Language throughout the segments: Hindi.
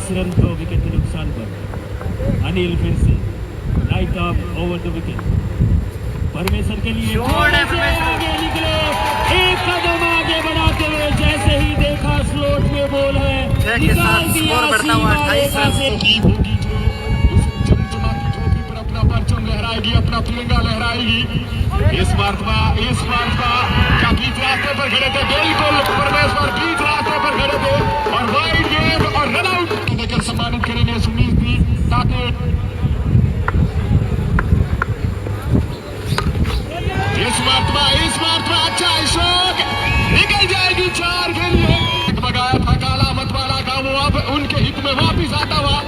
22 रन को विकेट के नुकसान पर अनिल फिर से light of over the wicket. परमेश्वर के लिए आगे निकले, एक कदम आगे बढ़ाते हुए जैसे ही देखा स्लोट में बॉल है, निकाल दिया लहराएगी, अपना तिरंगा लहराएगी। इस बार क्या बीच रास्ते पर खड़े थे, बिल्कुल परमेश्वर बीच रास्ते पर खड़े थे और वाइड गेंद और रन आउट देकर सम्मानित करेंगे सुनील भी, ताकि इस मरतबा अच्छा शॉट निकल जाएगी 4 के लिए। बगाया था काला मत वाला का, वो अब उनके हित में वापिस आता हुआ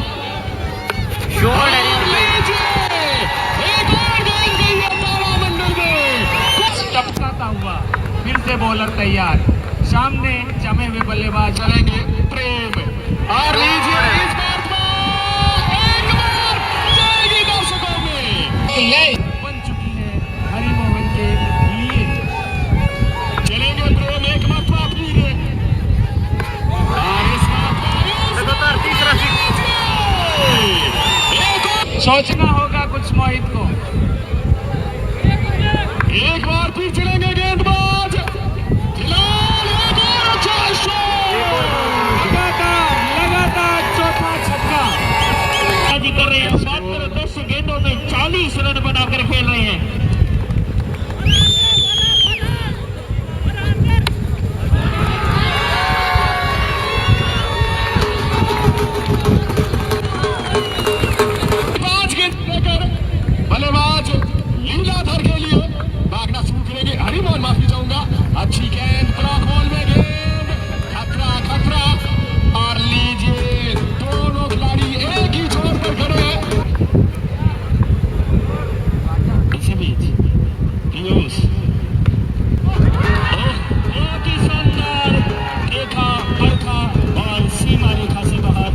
टपकाता हुआ फिर से बॉलर तैयार, सामने जमे हुए बल्लेबाज चलेंगे प्रेम और लीजिए इस बार एक बार जाएगी दर्शकों में बन चुकी है हरिमोहन के लिए। चलेंगे प्रेम एक मरतबा फिर और इस बार तीसरा सोचना होगा कुछ मोहित को। एक बार फिर चलेंगे गेंदबाज, लगातार चौथा छक्का कर रहे हैं। 10 गेंदों में 40 रन बनाकर खेल रहे हैं। बल्लेबाज लीलाधर के लिए भागना शुरू करेंगे। हरिमोहन माफी चाहूंगा, अच्छी गेंद ब्लॉक बॉल में गेंद, खतरा और लीजिए दोनों खिलाड़ी एक ही छोर पर खड़े हैं। इसी बीच पीयूष बहुत ही शानदार देखा परखा और सीमा रेखा से बाहर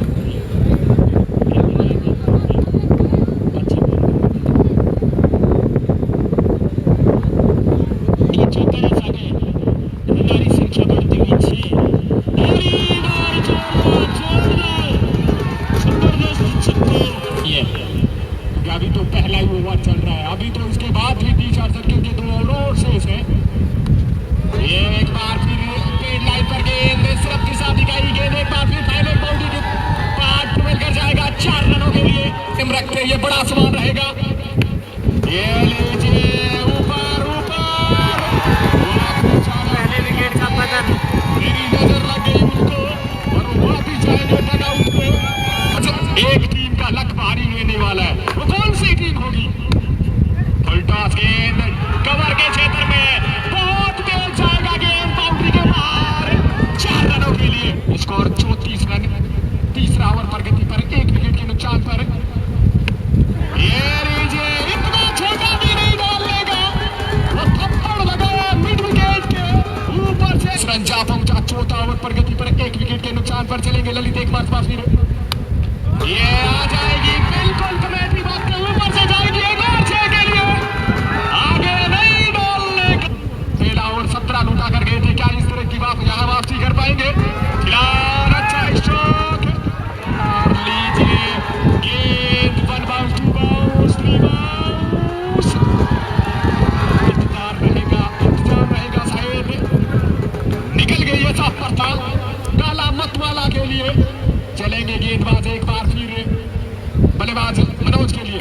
अभी तो पहला ही ओवर चल रहा है, अभी तो इसके बाद भी 3-4 सेकंड के 2 और शेष है। ये एक बार फिर पेड लाइन पर गेंद सिर्फ के साथ दिखाई गेंद एक बार फिर फाइनल बाउंड्री के पार मिलकर जाएगा 4 रनों के लिए। टीम रखते ये बड़ा सवाल रहेगा। ये लीजिए ऊपर पहले विकेट का पतन, मेरी नजर लग गई उनको और वो वापिस जाएंगे डगआउट पे। एक टीम का लक भारी लेने वाला है, वो कौन सी टीम होगी? फुलटॉस गेंद कवर के क्षेत्र में बहुत तेज जाएगा, गेंद बाउंड्री के बाहर 4 रनों के लिए। स्कोर 34 रन, तीसरा ओवर प्रगति पर 1 विकेट के नुकसान पर। ये लीजिए इतना छोटा भी नहीं डाल लेगा, वो थप्पड़ लगाया मिड विकेट के ऊपर से रन जा पहुंचा। चौथा ओवर प्रगति पर 1 विकेट के नुकसान पर चलेंगे ललित एक बार फिर ये आ जाएगी बिल्कुल कमेटी बात के ऊपर से जाएगी एक और 6 के लिए, आगे नहीं डालने का। पहला ओवर 17 लौटा कर गए थे, क्या इस तरह की बात यहाँ वापसी कर पाएंगे? खिलाड़ अच्छा स्ट्रोक और लीजिए गेंद 1 बाउंस 2 बाउंस 3 बाउंस। इंतजार रहेगा शायद निकल गई है साफ पड़ता काला मत वाला के लिए। चलेंगे गेंदबाज एक बार फिर बल्लेबाज मनोज के लिए।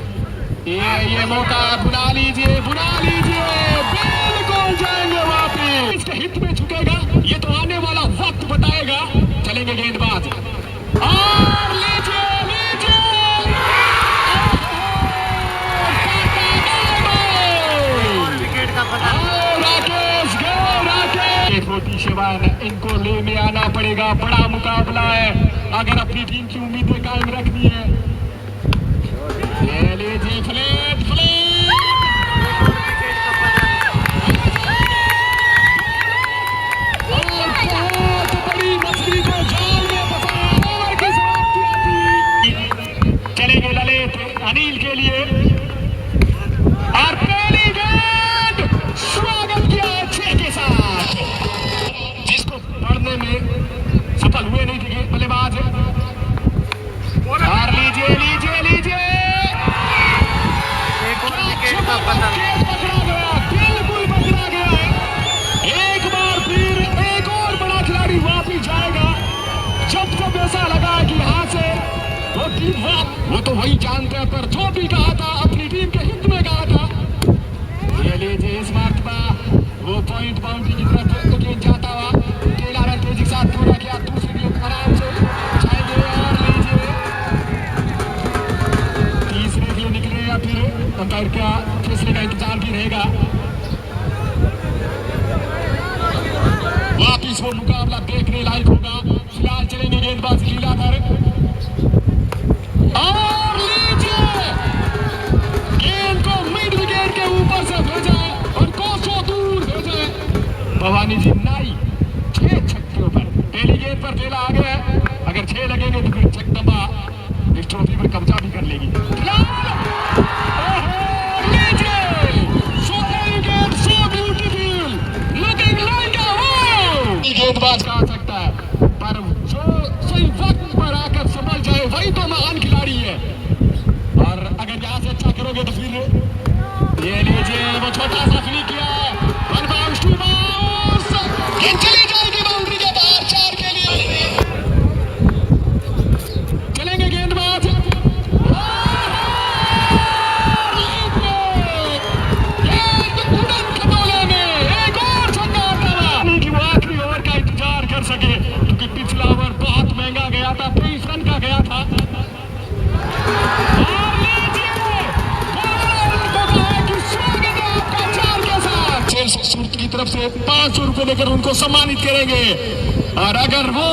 ये मौका बुला लीजिए बिल्कुल जाएंगे वापिस, इसके हित में झुकेगा ये तो आने वाला वक्त बताएगा। चलेंगे गेंदबाज और लीजिए विकेट का पता। राकेश 47 इनको लेने आना पड़ेगा, बड़ा मुकाबला है अगर अपनी टीम की उम्मीदें कायम रखनी है। ले लीजिए फ्लेट बहुत बड़ी मछली को जाल में फंसाया ओवर की समाप्ति आती। चलेंगे ललित अनिल के लिए और पहली गेंद स्वागत किया 6 के साथ, जिसको पढ़ने में सफल हुए नहीं थे बल्लेबाज। वो तो वही जानते हैं, पर जो भी कहा था अपनी टीम के हित में कहा था। ये लीजिए इस मरतबा वो पॉइंट बाउंड्री की तरफ गेंद जाता हुआ केला ने तेजी के साथ पूरा किया, दूसरी गेंद आराम से जाएंगे और लीजिए तीसरे के लिए निकले या फिर अंपायर का फैसले का इंतजार भी रहेगा। वापिस वो मुकाबला देखने लायक होगा। फिलहाल चलेंगे गेंदबाज लीलाधर और लीजिए गेंद को मिड विकेट के ऊपर से भेजा और कोसों दूर भेजा भवानी जी नाई 6 छक्कों पर। पहली गेंद पर टेला आ गया है, अगर 6 लगेंगे तो फिर जगदम्बा इस ट्रॉफी पर कब्जा भी कर लेगी। गेंदबाज कहा सकता है, पर जो सही वक्त पर आकर संभल जाए वही तो महान खिलाड़ी है। और अगर यहाँ से अच्छा करोगे तो फिर ये लीजिए वो छोटा सा फ्री किया है, 1 बाउंस 2 बाउंस, गेंद चली जाएगी बाउंड्री के बाहर 4 के लिए। चलेंगे गेंदबाज उड़न खटोले में एक और छक्का आता है कि वो आखिरी ओवर का इंतजार कर सके, क्योंकि पिछला ओवर बहुत महंगा गया था, 23 रन का गया था। और लीजिए स्वागत है आपका 4 के साथ। खेल सूरत की तरफ से 500 रुपए लेकर उनको सम्मानित करेंगे, और अगर वो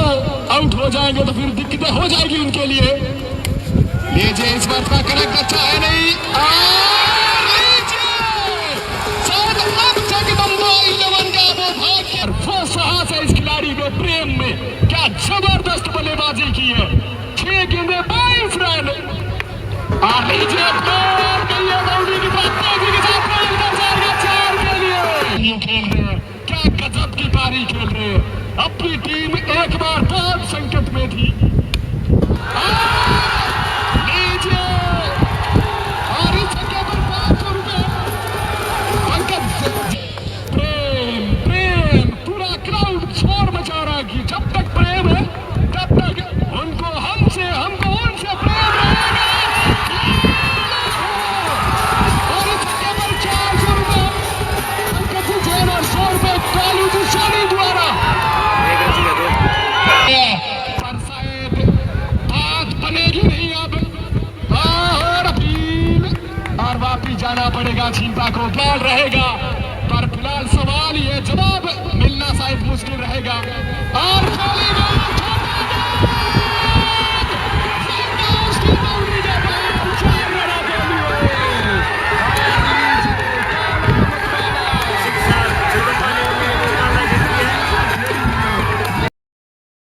आउट हो जाएंगे तो फिर दिक्कतें हो जाएगी उनके लिए। लीजिए इस बार का कनेक्ट अच्छा है नहीं, इस खिलाड़ी के प्रेम में क्या जबरदस्त बल्लेबाजी की है। 6 गेंदें 22 रन। लीजिए बाउंड्री की तरफ तेजी के साथ 4 के लिए खेल रहे हैं, क्या गजब की पारी खेल रहे हैं। अपनी टीम एक बार बहुत संकट में थी। लीजिए और इस छक्के पर 500 रुपए। शोर मचा रहा कि जब तक प्रेम है तब तक हमको उनसे प्रेम रहेगा। और इस छक्के पर 400 रुपए और 100 रुपए कालू जी शानी द्वारा। पर शायद बात बनेगी नहीं अब, और अपील और वापिस जाना पड़ेगा। चिंता को बॉल रहेगा, पर फिलहाल सवाल ये जवाब